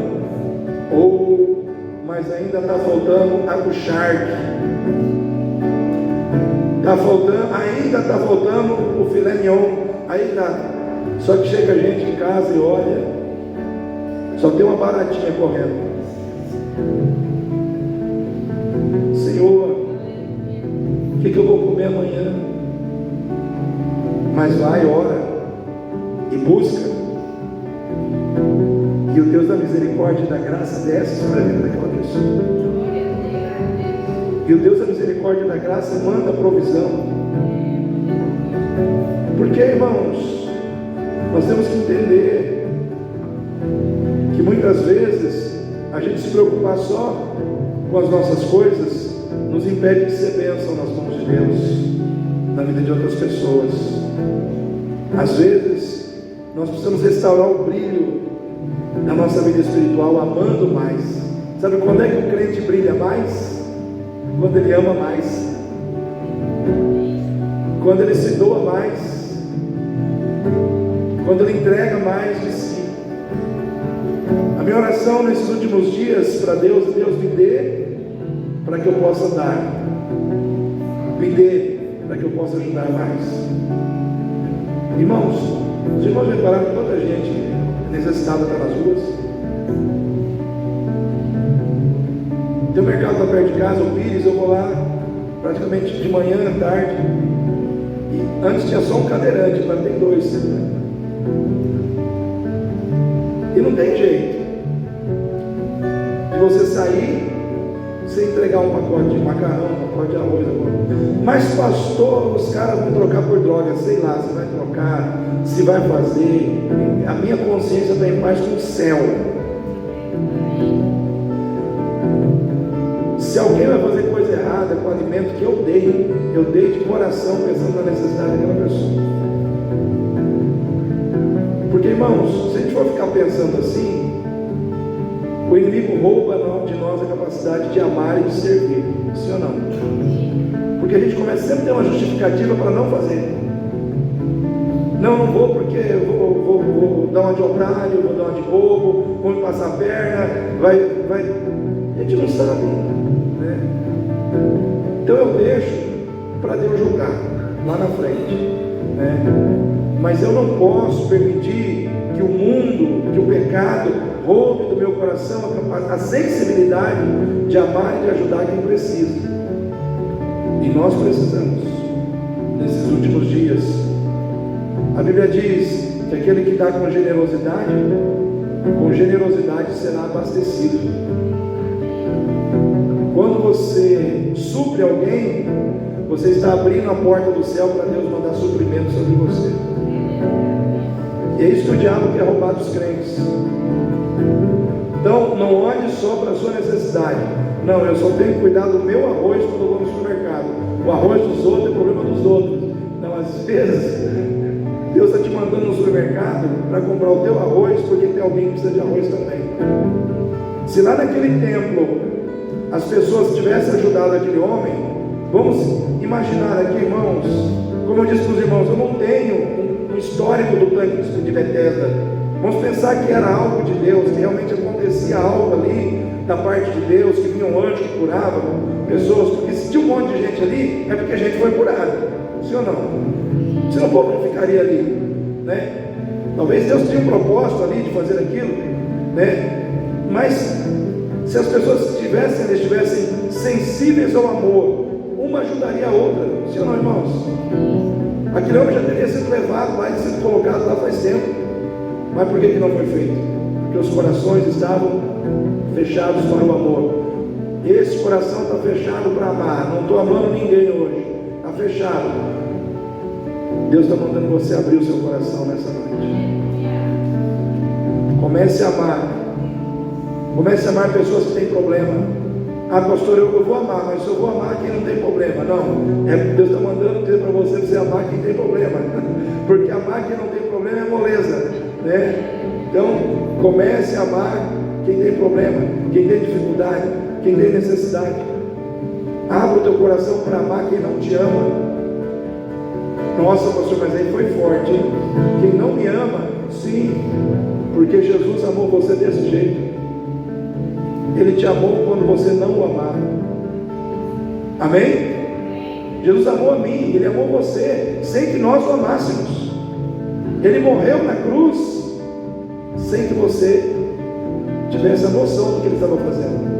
Speaker 1: mas ainda está faltando a charque, ainda está faltando o filé mignon, aí tá. Só que chega a gente em casa e olha, só tem uma baratinha correndo. Senhor, o que eu vou comer amanhã? Mas vai, ora e busca, e o Deus da misericórdia e da graça desce sobre a vida daquela pessoa, e o Deus da misericórdia e da graça manda a provisão. Porque, irmãos, nós temos que entender que muitas vezes a gente se preocupar só com as nossas coisas nos impede de ser bênção nas mãos de Deus, na vida de outras pessoas. Às vezes nós precisamos restaurar o brilho na nossa vida espiritual, amando mais. Sabe quando é que o crente brilha mais? Quando ele ama mais, quando ele se doa mais, quando ele entrega mais de si. A minha oração nesses últimos dias para Deus: Deus, me dê para que eu possa dar, me dê para que eu possa ajudar mais. Irmãos, os irmãos repararam que quanta gente necessitada está nas ruas? Tem um mercado lá perto de casa, o Pires, eu vou lá praticamente de manhã à tarde, e antes tinha só um cadeirante, agora tem 2, e não tem jeito de você sair sem entregar um pacote de macarrão, um pacote de arroz. Mas pastor, os caras vão trocar por droga. Sei lá, se vai trocar, se vai fazer. A minha consciência está em paz com o céu. Se alguém vai fazer coisa errada com o alimento que eu dei de coração, pensando na necessidade daquela pessoa. Porque, irmãos, se a gente for ficar pensando assim, o inimigo rouba de nós a capacidade de amar e de servir. Sim ou não? Porque a gente começa sempre a ter uma justificativa para não fazer. Não vou porque eu vou dar uma de otário, vou dar uma de bobo, vou me passar a perna, vai. A gente não sabe, né? Então eu deixo para Deus julgar lá na frente, né? Mas eu não posso permitir que o mundo, que o pecado roube do meu coração a sensibilidade de amar e de ajudar quem precisa. E nós precisamos, nesses últimos dias. A Bíblia diz que aquele que dá com generosidade será abastecido. Quando você supre alguém, você está abrindo a porta do céu para Deus mandar suprimento sobre você. E é isso que o diabo quer roubar dos crentes. Então, não olhe só para a sua necessidade. Não, eu só tenho que cuidar do meu arroz quando eu vou no supermercado. O arroz dos outros é problema dos outros. Não, às vezes, Deus está te mandando no supermercado para comprar o teu arroz, porque tem alguém que precisa de arroz também. Se lá naquele templo as pessoas tivessem ajudado aquele homem, vamos imaginar aqui, irmãos, como eu disse para os irmãos, eu não tenho um histórico do tanque de Betesda. Vamos pensar que era algo de Deus, que realmente acontecia algo ali da parte de Deus, que vinha um anjo que curava pessoas, porque se tinha um monte de gente ali, é porque a gente foi curado, sim ou não? Senão o povo não ficaria ali, né? Talvez Deus tinha um propósito ali de fazer aquilo, né? Mas se as pessoas estivessem sensíveis ao amor, uma ajudaria a outra, sim ou não, irmãos? Aquele homem já teria sido levado lá e sido colocado lá faz tempo. Mas por que não foi feito? Porque os corações estavam fechados para o amor. Esse coração está fechado para amar. Não estou amando ninguém hoje, está fechado. Deus está mandando você abrir o seu coração nessa noite. Comece a amar. Comece a amar pessoas que têm problema. Ah, pastor, eu vou amar, mas eu vou amar quem não tem problema. Não, Deus está mandando dizer para você amar quem tem problema. Porque amar quem não tem problema é moleza, né? Então, comece a amar quem tem problema, quem tem dificuldade, quem tem necessidade. Abra o teu coração para amar quem não te ama. Nossa, pastor, mas aí foi forte, hein? Quem não me ama, sim, porque Jesus amou você desse jeito. Ele te amou quando você não o amava. Amém? Jesus amou a mim, Ele amou você sem que nós o amássemos. Ele morreu na cruz sem que você tivesse a noção do que Ele estava fazendo.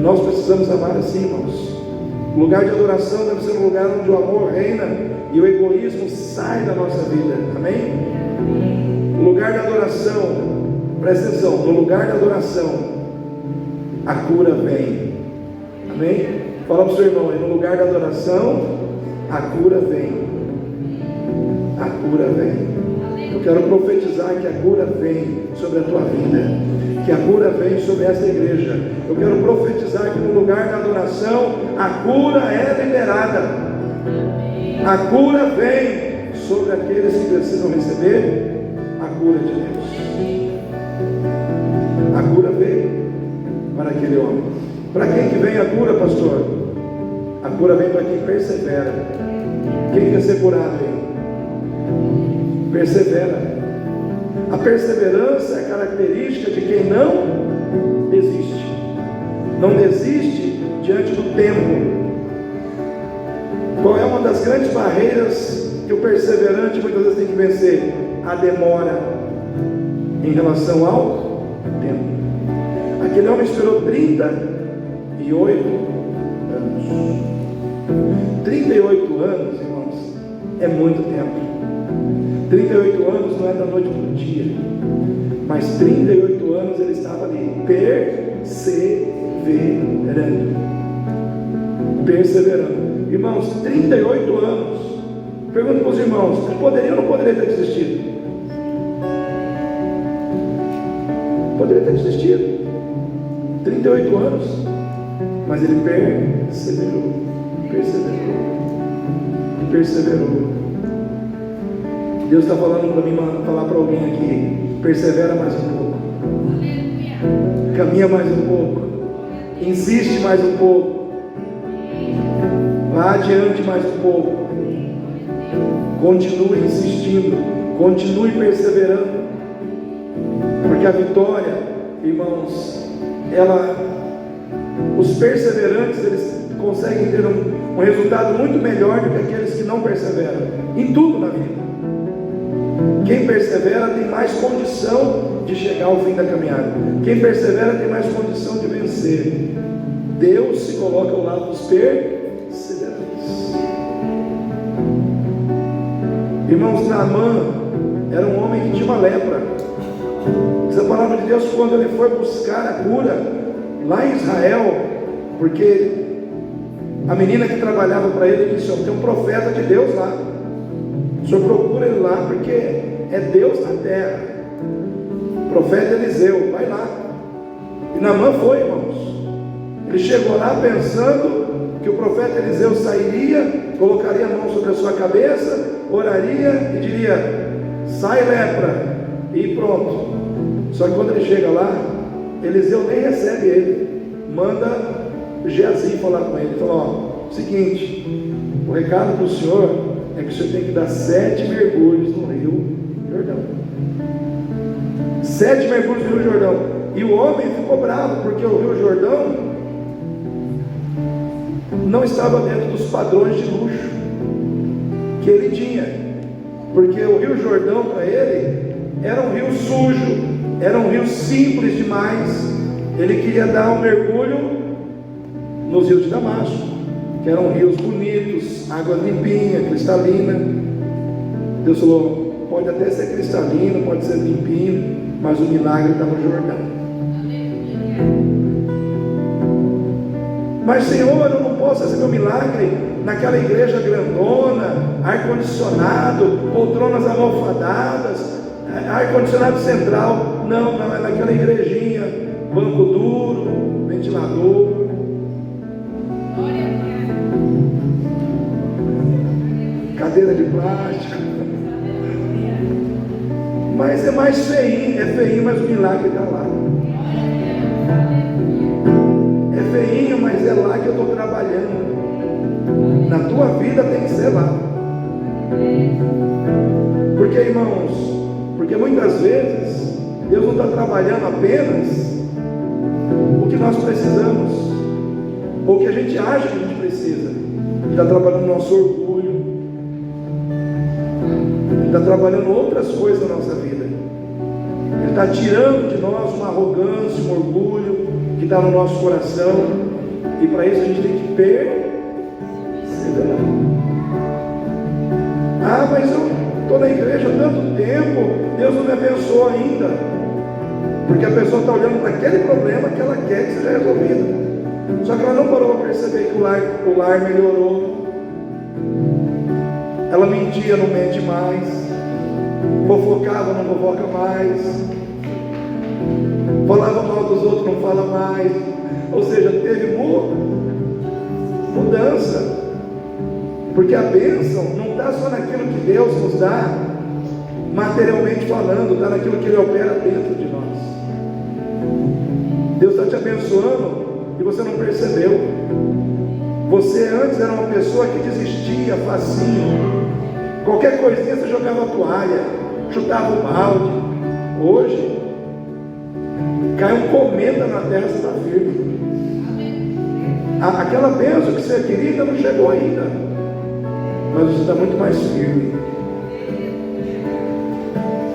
Speaker 1: Nós precisamos amar assim, irmãos. O lugar de adoração deve ser um lugar onde o amor reina e o egoísmo sai da nossa vida. Amém? O lugar da adoração, presta atenção, no lugar da adoração, a cura vem. Amém? Fala para o seu irmão aí, no lugar da adoração, a cura vem. A cura vem. Eu quero profetizar que a cura vem sobre a tua vida, que a cura vem sobre esta igreja. Eu quero profetizar que no lugar da adoração, a cura é liberada. A cura vem sobre aqueles que precisam receber a cura de Deus. A cura veio para aquele homem. Para quem que vem a cura, pastor? A cura vem para quem persevera. Quem quer ser curado aí? Persevera. A perseverança é característica de quem não desiste. Não desiste diante do tempo. Qual é uma das grandes barreiras que o perseverante muitas vezes tem que vencer? A demora em relação ao tempo. Aquele homem esperou 38 anos. 38 anos, irmãos, é muito tempo. 38 anos não é da noite para o dia, mas 38 anos ele estava ali, perseverando. Irmãos, 38 anos. Pergunto para os irmãos, ele poderia ou não poderia ter desistido? Poderia ter desistido. 38 anos, mas ele perseverou. Deus está falando para mim, falar para alguém aqui: persevera mais um pouco, caminha mais um pouco, insiste mais um pouco, vá adiante mais um pouco, continue insistindo, continue perseverando, porque a vitória, irmãos, os perseverantes, eles conseguem ter um resultado muito melhor do que aqueles que não perseveram, em tudo na vida. Quem persevera tem mais condição de chegar ao fim da caminhada. Quem persevera tem mais condição de vencer. Deus se coloca ao lado dos perseverantes. Irmãos, Naamã era um homem que tinha uma lepra. Diz a palavra de Deus, quando ele foi buscar a cura lá em Israel, porque a menina que trabalhava para ele disse: tem um profeta de Deus lá, o senhor procura ele lá, porque é Deus na terra, o profeta Eliseu, vai lá. E Naamã foi, irmãos. Ele chegou lá pensando que o profeta Eliseu sairia, colocaria a mão sobre a sua cabeça, oraria e diria: sai lepra, e pronto. Só que quando ele chega lá, Eliseu nem recebe ele, manda Geazi falar com ele. Ele falou: seguinte, o recado do senhor é que o senhor tem que dar 7 mergulhos no Rio Jordão. 7 mergulhos no Rio Jordão. E o homem ficou bravo, porque o Rio Jordão não estava dentro dos padrões de luxo que ele tinha, porque o Rio Jordão para ele era um rio sujo, era um rio simples demais. Ele queria dar um mergulho nos rios de Damasco, que eram rios bonitos, água limpinha, cristalina. Deus falou: pode até ser cristalino, pode ser limpinho, mas o milagre está no Jordão. Mas Senhor, eu não posso fazer meu milagre naquela igreja grandona, ar-condicionado, poltronas almofadadas, ar-condicionado central. Não, é naquela igrejinha, banco duro, ventilador, cadeira de plástico. Mas é mais feinho, mas o milagre está lá. É feinho, mas é lá que eu estou trabalhando. Na tua vida tem que ser lá. Porque, irmãos, porque muitas vezes Deus não está trabalhando apenas o que nós precisamos, ou o que a gente acha que a gente precisa. Ele está trabalhando o nosso orgulho, Ele está trabalhando outras coisas na nossa vida. Ele está tirando de nós uma arrogância, um orgulho que está no nosso coração, e para isso a gente tem que perseverar. Mas eu estou na igreja há tanto tempo, Deus não me abençoou ainda, porque a pessoa está olhando para aquele problema que ela quer que seja resolvido, só que ela não parou para perceber que o lar melhorou. Ela mentia, não mente mais, fofocava, não fofoca mais, falava mal dos outros, não fala mais. Ou seja, teve mudança, porque a bênção não está só naquilo que Deus nos dá materialmente falando, está naquilo que Ele opera dentro de nós. Deus está te abençoando e você não percebeu. Você antes era uma pessoa que desistia facinho, qualquer coisinha você jogava a toalha, chutava o balde. Hoje cai um cometa na terra, você está firme. Aquela bênção que você queria ainda não chegou ainda, mas você está muito mais firme,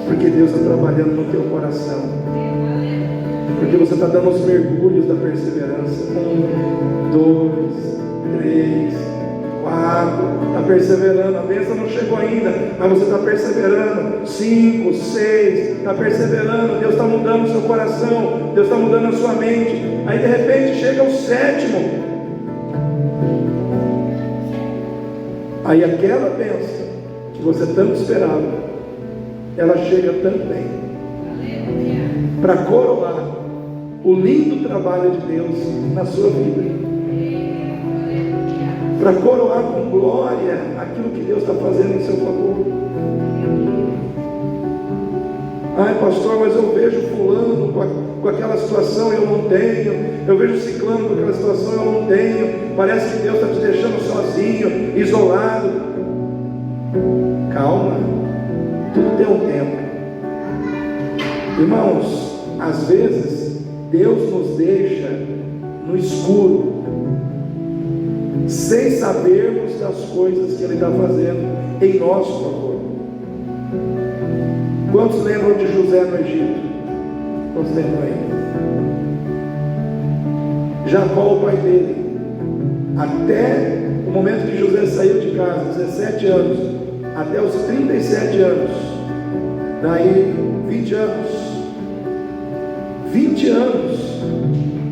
Speaker 1: porque Deus está trabalhando no teu coração, porque você está dando os mergulhos da perseverança. 1, 2, 3, 4, está perseverando. A bênção não chegou ainda, mas você está perseverando. 5, 6, está perseverando. Deus está mudando o seu coração, Deus está mudando a sua mente. Aí de repente chega o 7º. Aí aquela bênção que você tanto esperava, ela chega também para coroar o lindo trabalho de Deus na sua vida, para coroar com glória aquilo que Deus está fazendo em seu favor. Ai, pastor, mas eu vejo fulano com aquela situação e eu não tenho, eu vejo ciclano com aquela situação e eu não tenho, parece que Deus está te deixando sozinho, isolado. Calma, tudo tem um tempo. Irmãos, às vezes Deus nos deixa no escuro, sem sabermos das coisas que Ele está fazendo em nosso favor. Quantos lembram de José no Egito? Quantos lembram aí? Jacó, o pai dele, até o momento que José saiu de casa, 17 anos, até os 37 anos, daí 20 anos,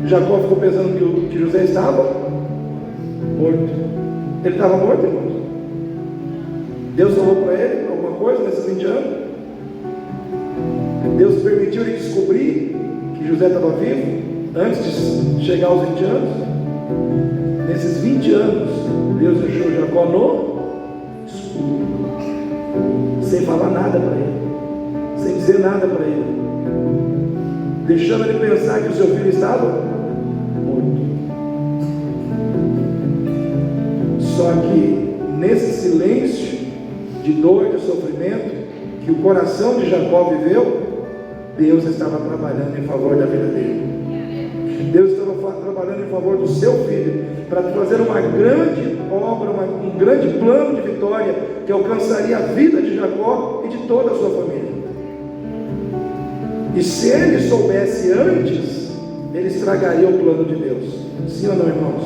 Speaker 1: Jacó ficou pensando que José estava morto. Ele estava morto, irmãos? Deus falou para ele alguma coisa nesses 20 anos? Deus permitiu ele descobrir que José estava vivo antes de chegar aos 20 anos? Nesses 20 anos, Deus deixou Jacó no escuro, sem falar nada para ele, sem dizer nada para ele, deixando ele pensar que o seu filho estava morto. Só que nesse silêncio de dor, de sofrimento que o coração de Jacó viveu, Deus estava trabalhando em favor da vida dele. Deus estava trabalhando em favor do seu filho, para fazer uma grande obra, um grande plano de vitória, que alcançaria a vida de Jacó e de toda a sua família. E se ele soubesse antes, ele estragaria o plano de Deus. Sim ou não, irmãos?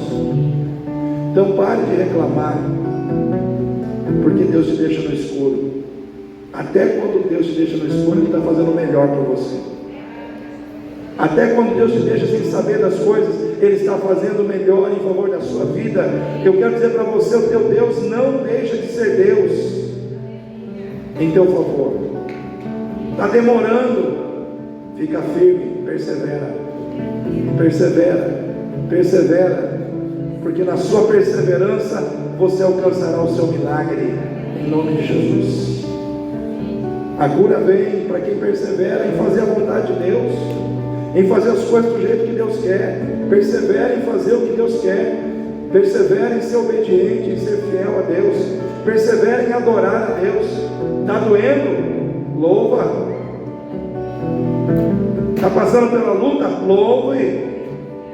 Speaker 1: Então pare de reclamar, porque Deus te deixa no escuro. Até quando Deus te deixa no escuro, Ele está fazendo o melhor para você. Até quando Deus te deixa sem saber das coisas, Ele está fazendo o melhor em favor da sua vida. Eu quero dizer para você, o teu Deus não deixa de ser Deus em teu favor. Está demorando, fica firme, persevera, porque na sua perseverança você alcançará o seu milagre, em nome de Jesus. A cura vem para quem persevera em fazer a vontade de Deus, em fazer as coisas do jeito que Deus quer. Persevera em fazer o que Deus quer, persevera em ser obediente, em ser fiel a Deus, persevera em adorar a Deus. Está doendo? Louva. Está passando pela luta? Louve,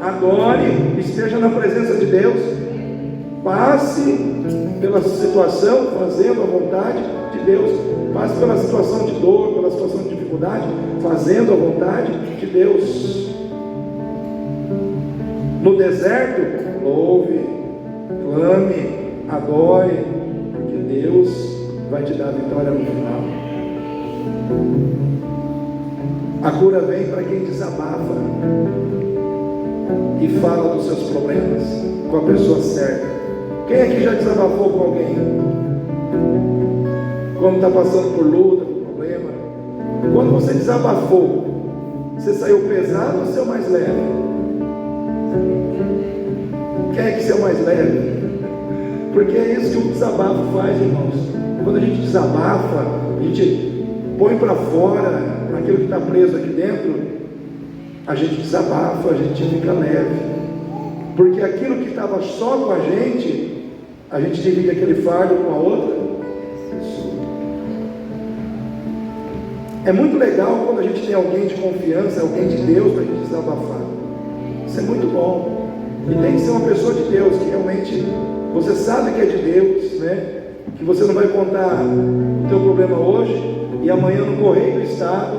Speaker 1: adore, esteja na presença de Deus. Passe pela situação fazendo a vontade de Deus. Passe pela situação de dor, pela situação de dificuldade, fazendo a vontade de Deus. No deserto, louve, clame, adore, porque Deus vai te dar a vitória no final. A cura vem para quem desabafa e fala dos seus problemas com a pessoa certa. Quem aqui já desabafou com alguém? Quando está passando por luta, por problema? Quando você desabafou, você saiu pesado ou saiu mais leve? Quem é que saiu mais leve? Porque é isso que o desabafo faz, irmãos. Quando a gente desabafa, a gente põe para fora aquilo que está preso aqui dentro, a gente desabafa, a gente fica leve. Porque aquilo que estava só com a gente divide aquele fardo com a outra pessoa. É muito legal quando a gente tem alguém de confiança, alguém de Deus para a gente desabafar. Isso é muito bom. E tem que ser uma pessoa de Deus, que realmente você sabe que é de Deus, né? Que você não vai contar o teu problema hoje e amanhã no Correio do Estado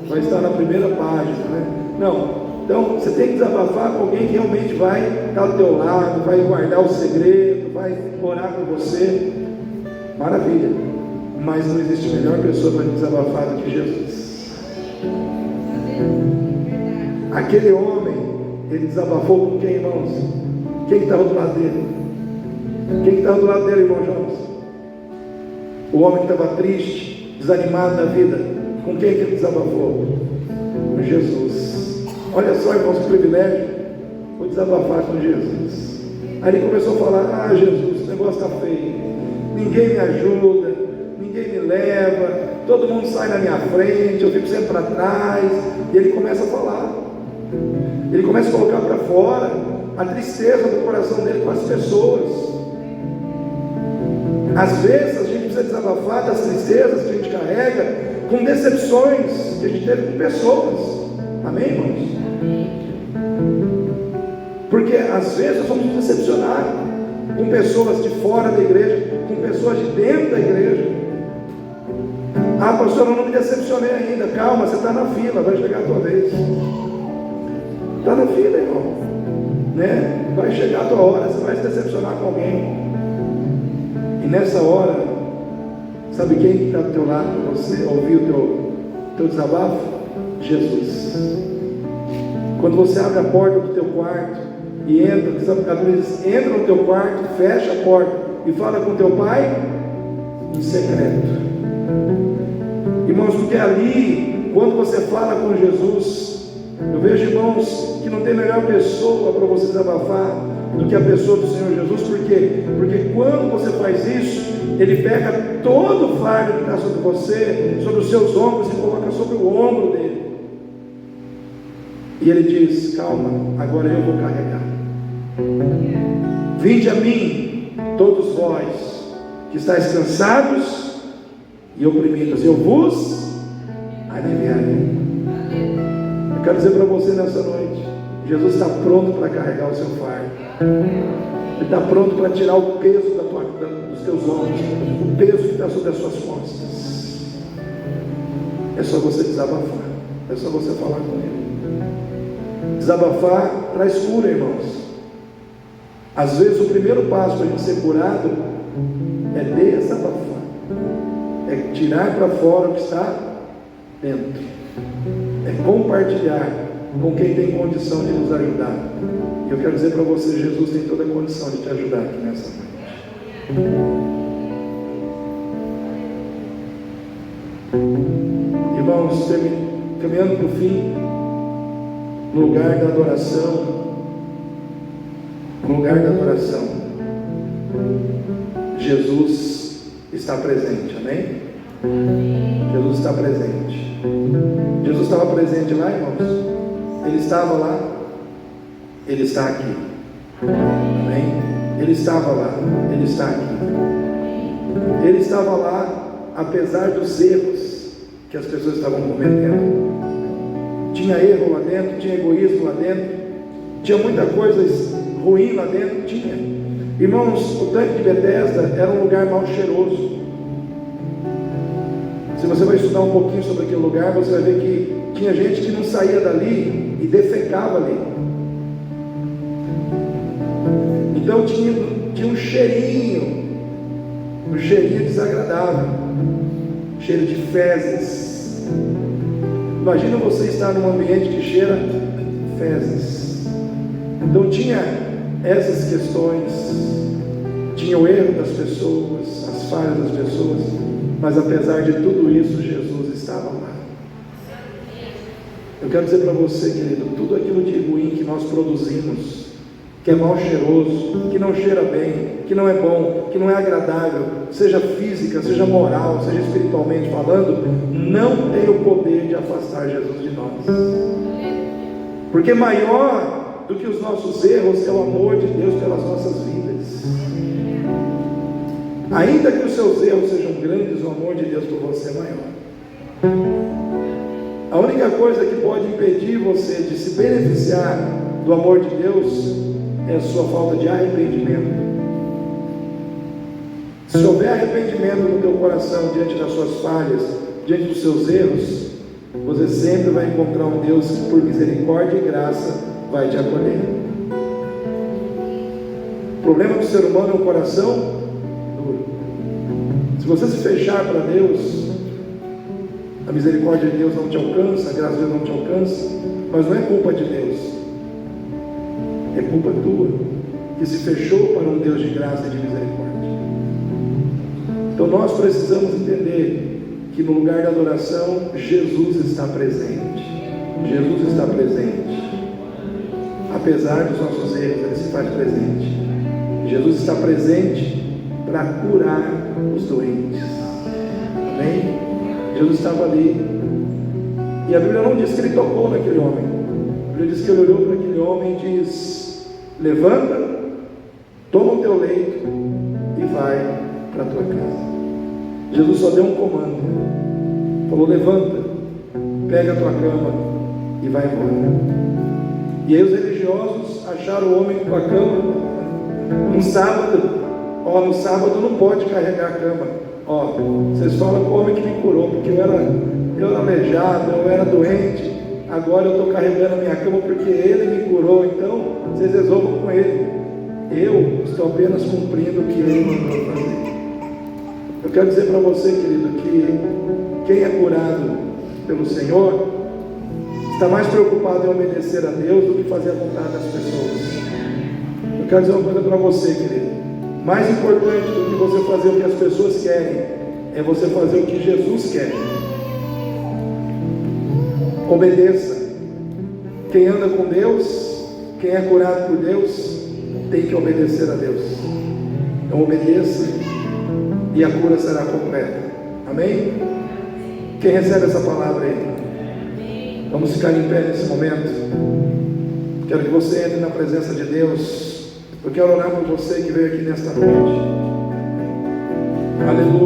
Speaker 1: vai estar na primeira página, né? Não. Então você tem que desabafar com alguém que realmente vai estar ao teu lado, vai guardar o segredo, vai orar com você. Maravilha. Mas não existe melhor pessoa para desabafar do que Jesus. Aquele homem, ele desabafou com quem, irmãos? Quem estava do lado dele? Quem estava do lado dele, irmão Jonas? O homem que estava triste, desanimado da vida. Com quem que ele desabafou? Com Jesus. Olha só, irmãos, que privilégio. Vou desabafar com Jesus. Aí ele começou a falar: Jesus, o negócio está feio, ninguém me ajuda, ninguém me leva, todo mundo sai na minha frente, eu fico sempre para trás. E ele começa a falar, ele começa a colocar para fora a tristeza do coração dele com as pessoas. Às vezes a gente precisa desabafar das tristezas que a gente carrega com decepções que a gente teve com pessoas. Amém, irmãos? Porque às vezes nós vamos nos decepcionar com pessoas de fora da igreja, com pessoas de dentro da igreja. Ah, pastor, eu não me decepcionei ainda. Calma, você está na fila, vai chegar a tua vez. Está na fila, irmão, né? Vai chegar a tua hora, você vai se decepcionar com alguém. E nessa hora, sabe quem está do teu lado para você ouvir o teu desabafo? Jesus. Quando você abre a porta do teu quarto e entra no teu quarto, fecha a porta e fala com teu pai em secreto. Irmãos, porque ali, quando você fala com Jesus, eu vejo, irmãos, que não tem melhor pessoa para você desabafar do que a pessoa do Senhor Jesus. Por quê? Porque quando você faz isso, Ele pega todo o fardo que está sobre você, sobre os seus ombros, e coloca sobre o ombro dele. E Ele diz: calma, agora eu vou carregar. Vinde a mim, todos vós que estáis cansados e oprimidos, eu vos aliviarei. Eu quero dizer para você nessa noite, Jesus está pronto para carregar o seu fardo. Ele está pronto para tirar o peso dos teus ombros, o peso que está sobre as suas costas. É só você desabafar, é só você falar com Ele. Desabafar traz cura, irmãos. Às vezes o primeiro passo para a gente ser curado é desabafar, é tirar para fora o que está dentro, é compartilhar com quem tem condição de nos ajudar. E eu quero dizer para você, Jesus tem toda a condição de te ajudar aqui nessa noite. Irmãos, caminhando para o fim, no lugar da adoração, Jesus está presente, amém? Jesus está presente. Jesus estava presente lá, irmãos? Ele estava lá, Ele está aqui, amém? Ele estava lá, Ele está aqui. Ele estava lá, apesar dos erros que as pessoas estavam cometendo. Tinha erro lá dentro, tinha egoísmo lá dentro, tinha muita coisa ruim lá dentro, tinha. Irmãos, o tanque de Betesda era um lugar mal cheiroso. Se você vai estudar um pouquinho sobre aquele lugar, você vai ver que tinha gente que não saía dali e defecava ali. Então tinha um cheirinho desagradável, cheiro de fezes. Imagina você estar num ambiente que cheira fezes. Então tinha essas questões, tinha o erro das pessoas, as falhas das pessoas, mas apesar de tudo isso, Jesus estava lá. Eu quero dizer para você, querido, tudo aquilo de ruim que nós produzimos, que é mal cheiroso, que não cheira bem, que não é bom, que não é agradável, seja física, seja moral, seja espiritualmente falando, não tem o poder de afastar Jesus de nós. Porque maior do que os nossos erros é o amor de Deus pelas nossas vidas. Ainda que os seus erros sejam grandes, o amor de Deus por você é maior. A única coisa que pode impedir você de se beneficiar do amor de Deus é a sua falta de arrependimento. Se houver arrependimento no teu coração diante das suas falhas, diante dos seus erros, você sempre vai encontrar um Deus que por misericórdia e graça vai te acolher. O problema do ser humano é o coração duro. Se você se fechar para Deus, a misericórdia de Deus não te alcança, a graça de Deus não te alcança, mas não é culpa de Deus, é culpa tua, que se fechou para um Deus de graça e de misericórdia. Então nós precisamos entender que no lugar da adoração, Jesus está presente. Jesus está presente. Apesar dos nossos erros, Ele se faz presente. Jesus está presente para curar os doentes. Amém? Jesus estava ali. E a Bíblia não diz que Ele tocou naquele homem. A Bíblia diz que Ele olhou para aquele homem e diz: levanta, toma o teu leito e vai para a tua casa. Jesus só deu um comando. Falou: levanta, pega a tua cama e vai embora. E aí os religiosos acharam o homem com a cama no sábado. No sábado não pode carregar a cama. Ó, vocês falam com o homem que me curou, porque eu era aleijado, eu era doente, agora eu estou carregando a minha cama porque ele me curou, então vocês resolvam com ele. Eu estou apenas cumprindo o que ele mandou fazer. Eu quero dizer para você, querido, que quem é curado pelo Senhor está mais preocupado em obedecer a Deus do que fazer a vontade das pessoas. Eu quero dizer uma coisa para você, querido. Mais importante do que você fazer o que as pessoas querem é você fazer o que Jesus quer. Obedeça. Quem anda com Deus, quem é curado por Deus, tem que obedecer a Deus. Então obedeça e a cura será completa. Amém? Quem recebe essa palavra aí? Vamos ficar em pé nesse momento. Quero que você entre na presença de Deus. Eu quero orar por você que veio aqui nesta noite. Aleluia.